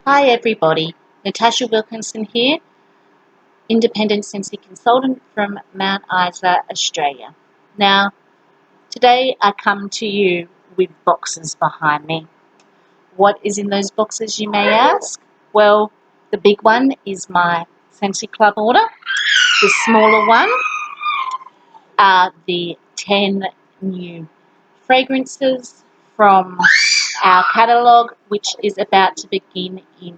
Hi everybody, Natasha Wilkinson here, Independent Scentsy Consultant from Mount Isa, Australia. Now, today I come to you with boxes behind me. What is in those boxes, you may ask? Well, the big one is my Scentsy Club order. The smaller one are the 10 new fragrances from our catalogue, which is about to begin in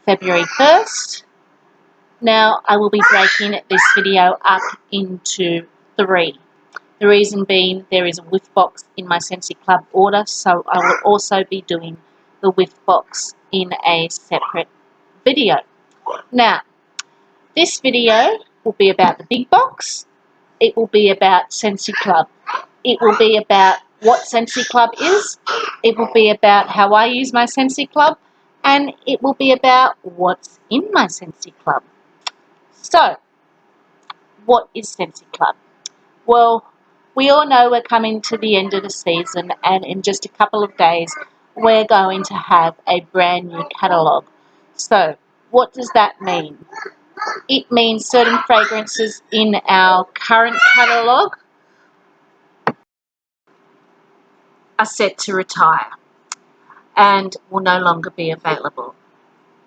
February 1st. Now I will be breaking this video up into 3. The reason being there is a whiff box in my Scentsy Club order, so I will also be doing the whiff box in a separate video. Now, this video will be about the big box. It will be about Scentsy Club. It will be about what Scentsy Club is. It will be about how I use my Scentsy Club. And it will be about what's in my Scentsy Club. So, what is Scentsy Club? Well, we all know we're coming to the end of the season, and in just a couple of days we're going to have a brand new catalogue. So, what does that mean? It means certain fragrances in our current catalogue are set to retire and will no longer be available.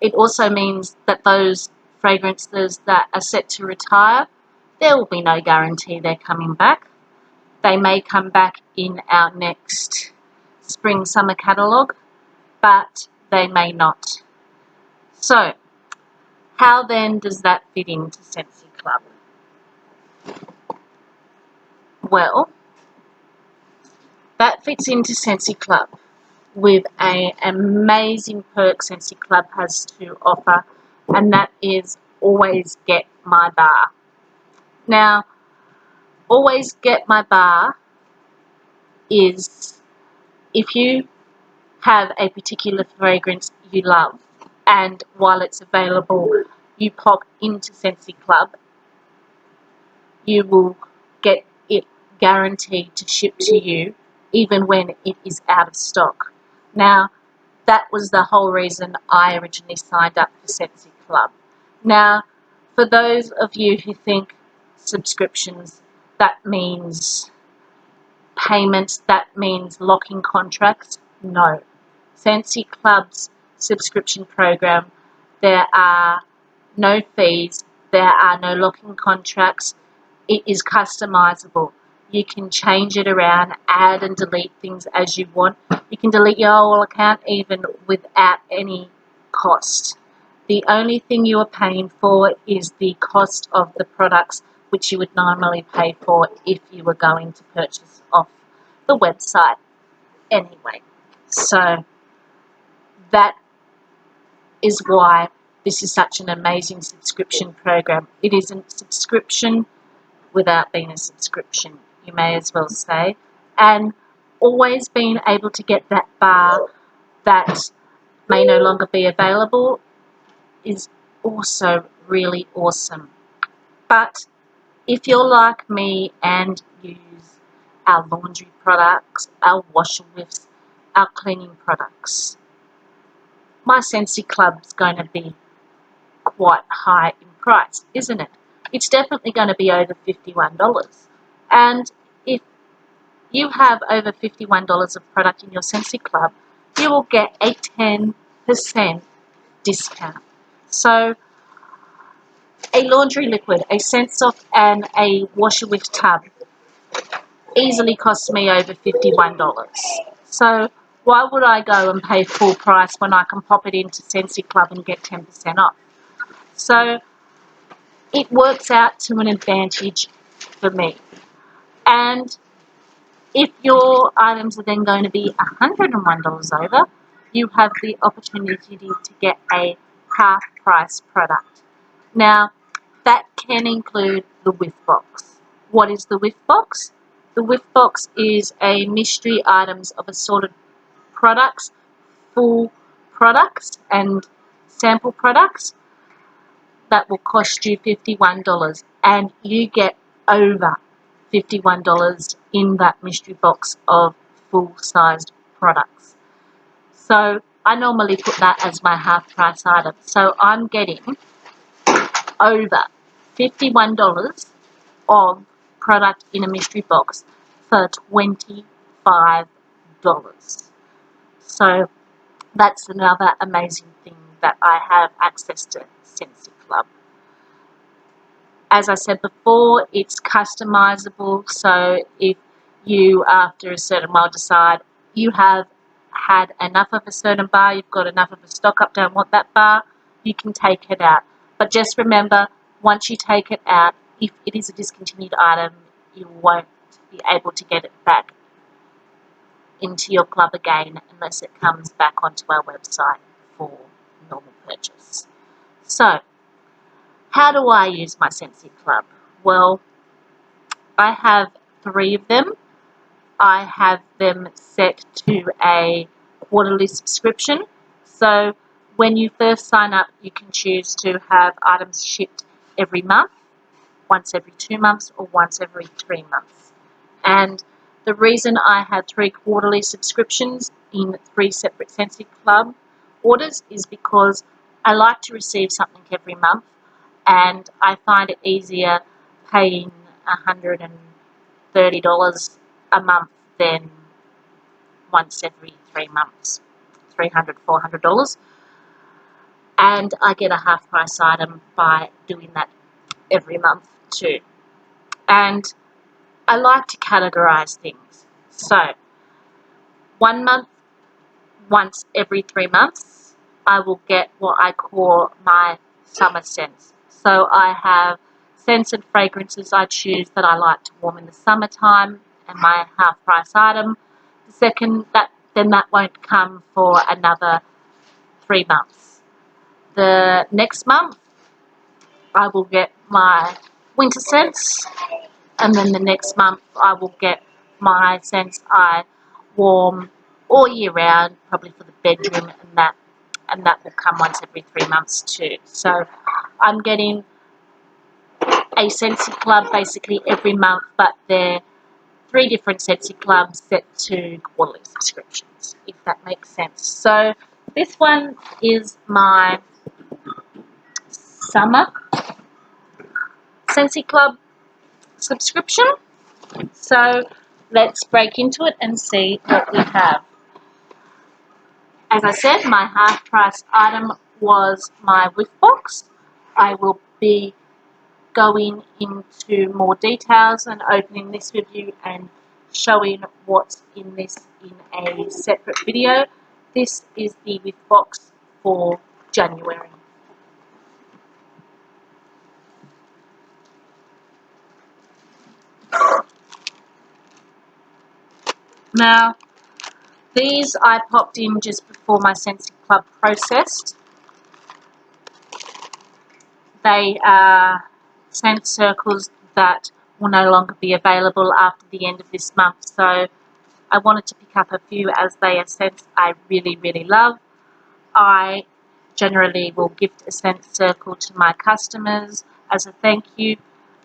It also means that those fragrances that are set to retire, there will be no guarantee they're coming back. They may come back in our next spring-summer catalogue, but they may not. So, how then does that fit into Scentsy Club? Well, that fits into Scentsy Club with an amazing perk Scentsy Club has to offer, and that is always get my bar. Now, always get my bar is if you have a particular fragrance you love, and while it's available, you pop into Scentsy Club, you will get it guaranteed to ship to you even when it is out of stock. Now, that was the whole reason I originally signed up for Scentsy Club. Now, for those of you who think subscriptions, that means payments, that means locking contracts, no. Scentsy Club's subscription program, there are no fees, there are no locking contracts, it is customizable. You can change it around, add and delete things as you want. You can delete your whole account even without any cost. The only thing you are paying for is the cost of the products which you would normally pay for if you were going to purchase off the website anyway. So that is why this is such an amazing subscription program. It isn't subscription without being a subscription, you may as well say. And always being able to get that bar that may no longer be available is also really awesome. But if you're like me and use our laundry products, our washer whiffs, our cleaning products, my Scentsy Club's going to be quite high in price, isn't it? It's definitely going to be over $51. And if you have over $51 of product in your Scentsy Club, you will get a 10% discount. So a laundry liquid, a scent soft and a washer with tub easily costs me over $51. So why would I go and pay full price when I can pop it into Scentsy Club and get 10% off? So it works out to an advantage for me. And if your items are then going to be $101 over, you have the opportunity to get a half price product. Now, that can include the whiff box. What is the whiff box? The whiff box is a mystery items of assorted products, full products and sample products that will cost you $51, and you get over $51 in that mystery box of full-sized products. So I normally put that as my half price item. So I'm getting over $51 of product in a mystery box for $25. So that's another amazing thing that I have access to Scentsy Club. As I said before, it's customizable, so if you, after a certain while, decide you have had enough of a certain bar, you've got enough of a stock up, don't want that bar, you can take it out. But just remember, once you take it out, if it is a discontinued item, you won't be able to get it back into your club again unless it comes back onto our website for normal purchase. So, how do I use my Scentsy Club? Well, I have 3 of them. I have them set to a quarterly subscription. So when you first sign up, you can choose to have items shipped every month, once every 2 months, or once every 3 months. And the reason I had 3 quarterly subscriptions in 3 separate Scentsy Club orders is because I like to receive something every month, and I find it easier paying $130 a month than once every 3 months, $300, $400. And I get a half price item by doing that every month too. And I like to categorize things. So, 1 month, once every 3 months, I will get what I call my summer scents. So I have scented fragrances I choose that I like to warm in the summertime, and my half price item. The second, that won't come for another 3 months. The next month, I will get my winter scents, and then the next month I will get my scents I warm all year round, probably for the bedroom, and that will come once every 3 months too. So I'm getting a Scentsy Club basically every month, but they're 3 different Scentsy Clubs set to quarterly subscriptions, if that makes sense. So this one is my summer Scentsy Club subscription. So let's break into it and see what we have. As I said, my half price item was my whiff box. I will be going into more details and opening this with you and showing what's in this in a separate video. This is the whiff box for January. Now, these I popped in just before my Scentsy Club processed. They are scent circles that will no longer be available after the end of this month, so I wanted to pick up a few as they are scents I really, really love. I generally will gift a scent circle to my customers as a thank you,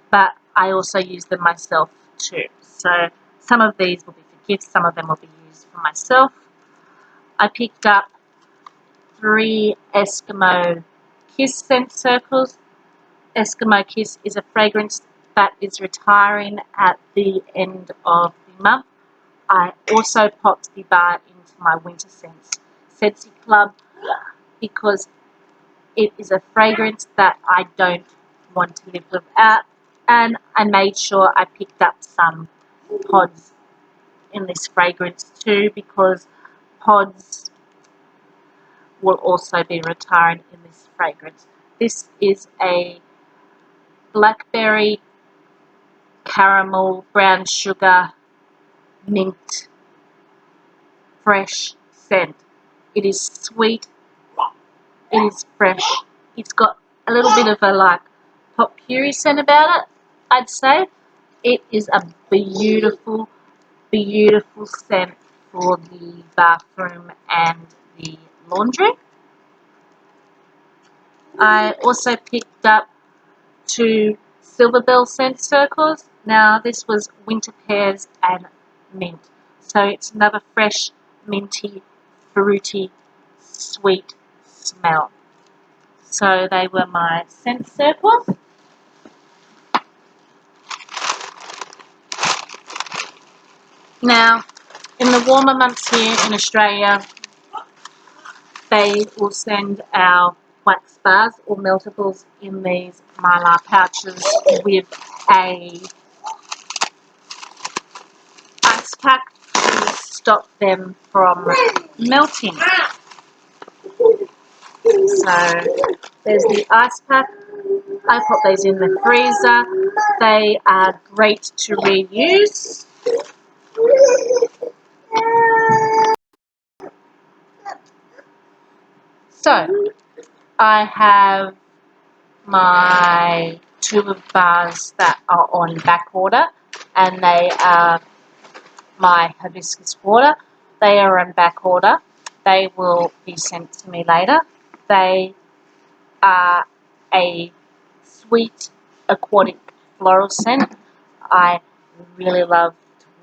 but I also use them myself too. So some of these will be for gifts, some of them will be used for myself. I picked up 3 Eskimo Kiss scent circles. Eskimo Kiss is a fragrance that is retiring at the end of the month. I also popped the bar into my winter scents Scentsy Club because it is a fragrance that I don't want to live without, and I made sure I picked up some pods in this fragrance too, because pods will also be retiring in this fragrance. This is a blackberry, caramel, brown sugar, mint, fresh scent. It is sweet, it is fresh, it's got a little bit of a like potpourri scent about it, I'd say. It is a beautiful, beautiful scent for the bathroom and the laundry. I also picked up 2 Silver Bell scent circles. Now this was winter pears and mint. So it's another fresh, minty, fruity sweet smell. So they were my scent circles. Now, in the warmer months here in Australia, they will send our wax bars or meltables in these mylar pouches with a ice pack to stop them from melting. So there's the ice pack. I put these in the freezer. They are great to reuse. So I have my tube of bars that are on back order, and they are my hibiscus water. They are on back order. They will be sent to me later. They are a sweet aquatic floral scent. I really love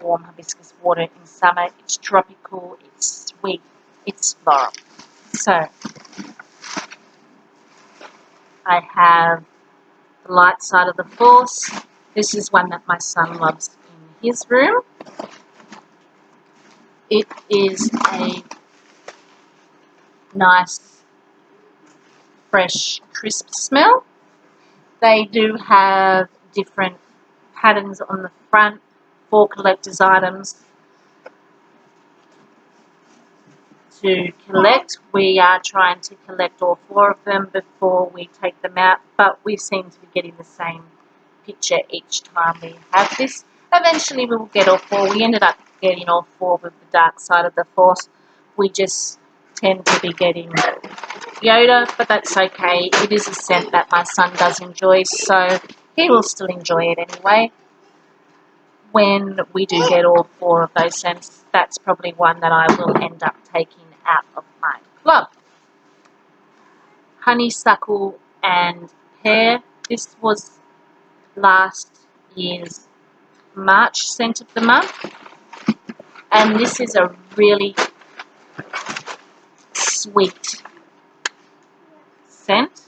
warm hibiscus water in summer. It's tropical, it's sweet, it's floral. So I have the light side of the force. This is one that my son loves in his room. It is a nice, fresh, crisp smell. They do have different patterns on the front for collector's items to collect. We are trying to collect all 4 of them before we take them out, but we seem to be getting the same picture each time we have this. Eventually we will get all 4. We ended up getting all 4 with the dark side of the force. We just tend to be getting Yoda, but that's okay. It is a scent that my son does enjoy, so he will still enjoy it anyway. When we do get all 4 of those scents, that's probably one that I will end up taking out of my club. Honeysuckle and pear. This was last year's March scent of the month, and this is a really sweet scent.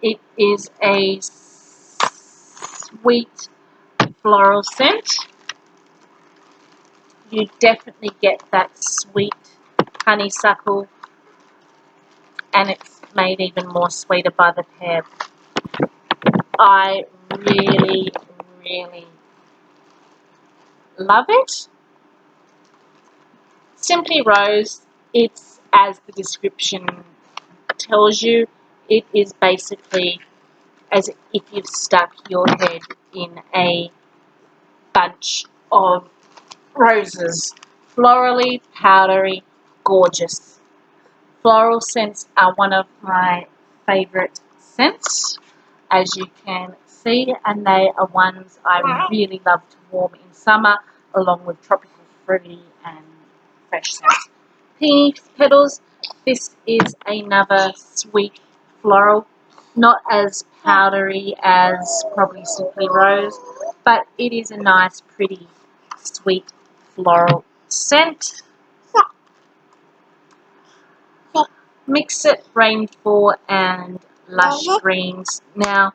It is a sweet floral scent. You definitely get that sweet honeysuckle, and it's made even more sweeter by the pear. I really, really love it. Simply Rose, it's as the description tells you, it is basically as if you've stuck your head in a bunch of roses. Florally, powdery, gorgeous. Floral scents are one of my favourite scents, as you can see, and they are ones I really love to warm in summer, along with tropical fruity and fresh scents. Peony petals, this is another sweet floral, not as powdery as probably Simply Rose, but it is a nice, pretty, sweet floral scent. Mix It, Rainfall and Lush Greens. Now,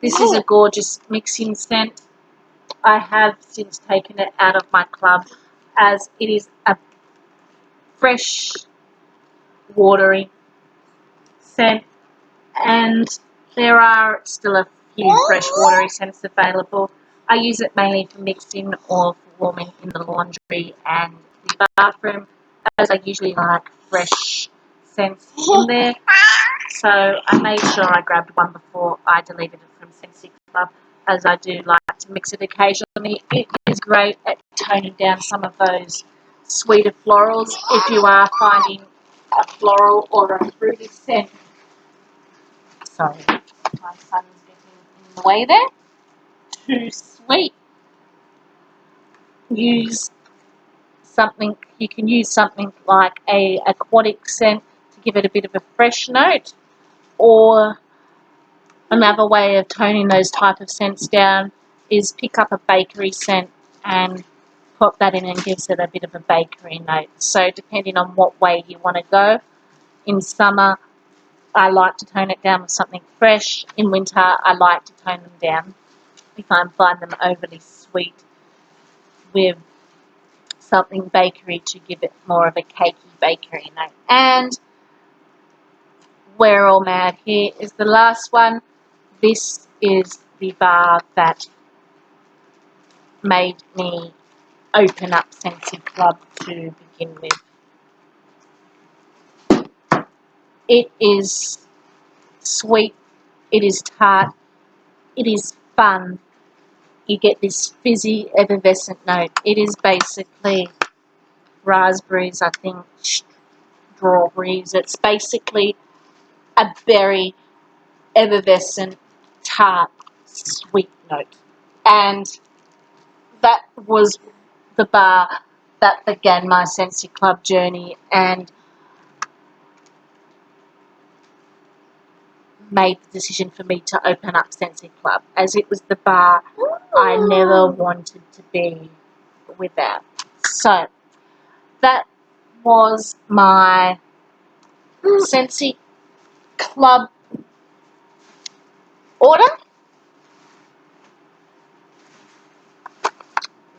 this is a gorgeous mixing scent. I have since taken it out of my club, as it is a fresh, watery scent, and there are still a few fresh, watery scents available. I use it mainly for mixing or for warming in the laundry and the bathroom, as I usually like fresh scents in there. So I made sure I grabbed one before I deleted it from Scentsy Club, as I do like to mix it occasionally. It is great at toning down some of those sweeter florals if you are finding a floral or a fruity scent. Sorry, my son's getting in the way there. Too sweet. Use something, you can use something like a aquatic scent to give it a bit of a fresh note, or another way of toning those type of scents down is pick up a bakery scent and pop that in and gives it a bit of a bakery note. So depending on what way you want to go, in summer I like to tone it down with something fresh. In winter I like to tone them down if I find them overly sweet with something bakery to give it more of a cakey bakery note. And we're all mad. Here is the last one. This is the bar that made me open up Scentsy Club to begin with. It is sweet, it is tart, it is fun. You get this fizzy, effervescent note. It is basically raspberries, I think, strawberries. It's basically a very effervescent, tart, sweet note. And that was the bar that began my Scentsy Club journey and made the decision for me to open up Scentsy Club, as it was the bar I never wanted to be without. So that was my Scentsy Club order,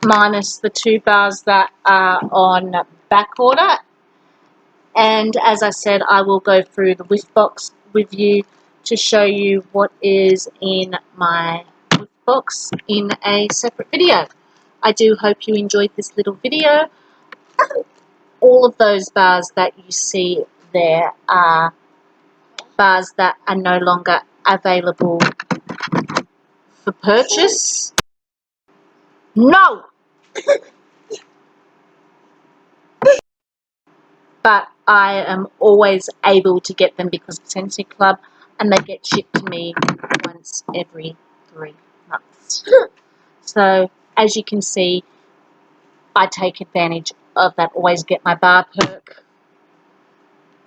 minus the 2 bars that are on back order. And as I said, I will go through the whiff box with you to show you what is in my whiff box in a separate video. I do hope you enjoyed this little video. All of those bars that you see there are bars that are no longer available for purchase. No! But I am always able to get them because of Scentsy Club, and they get shipped to me once every 3 months. So, as you can see, I take advantage of that always get my bar perk.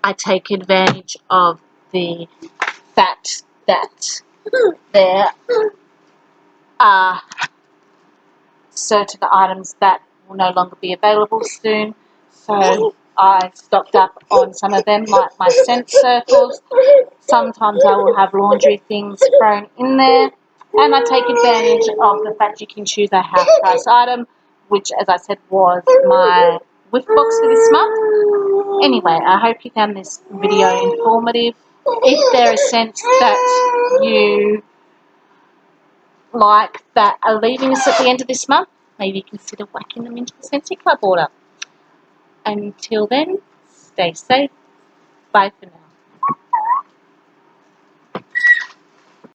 I take advantage of the fact that there are certain items that will no longer be available soon. So I stocked up on some of them, like my scent circles. Sometimes I will have laundry things thrown in there. And I take advantage of the fact you can choose a half price item, which, as I said, was my whiff box for this month. Anyway, I hope you found this video informative. If there are scents that you like that are leaving us at the end of this month, maybe consider whacking them into the Scentsy Club order. Until then, stay safe. Bye for now.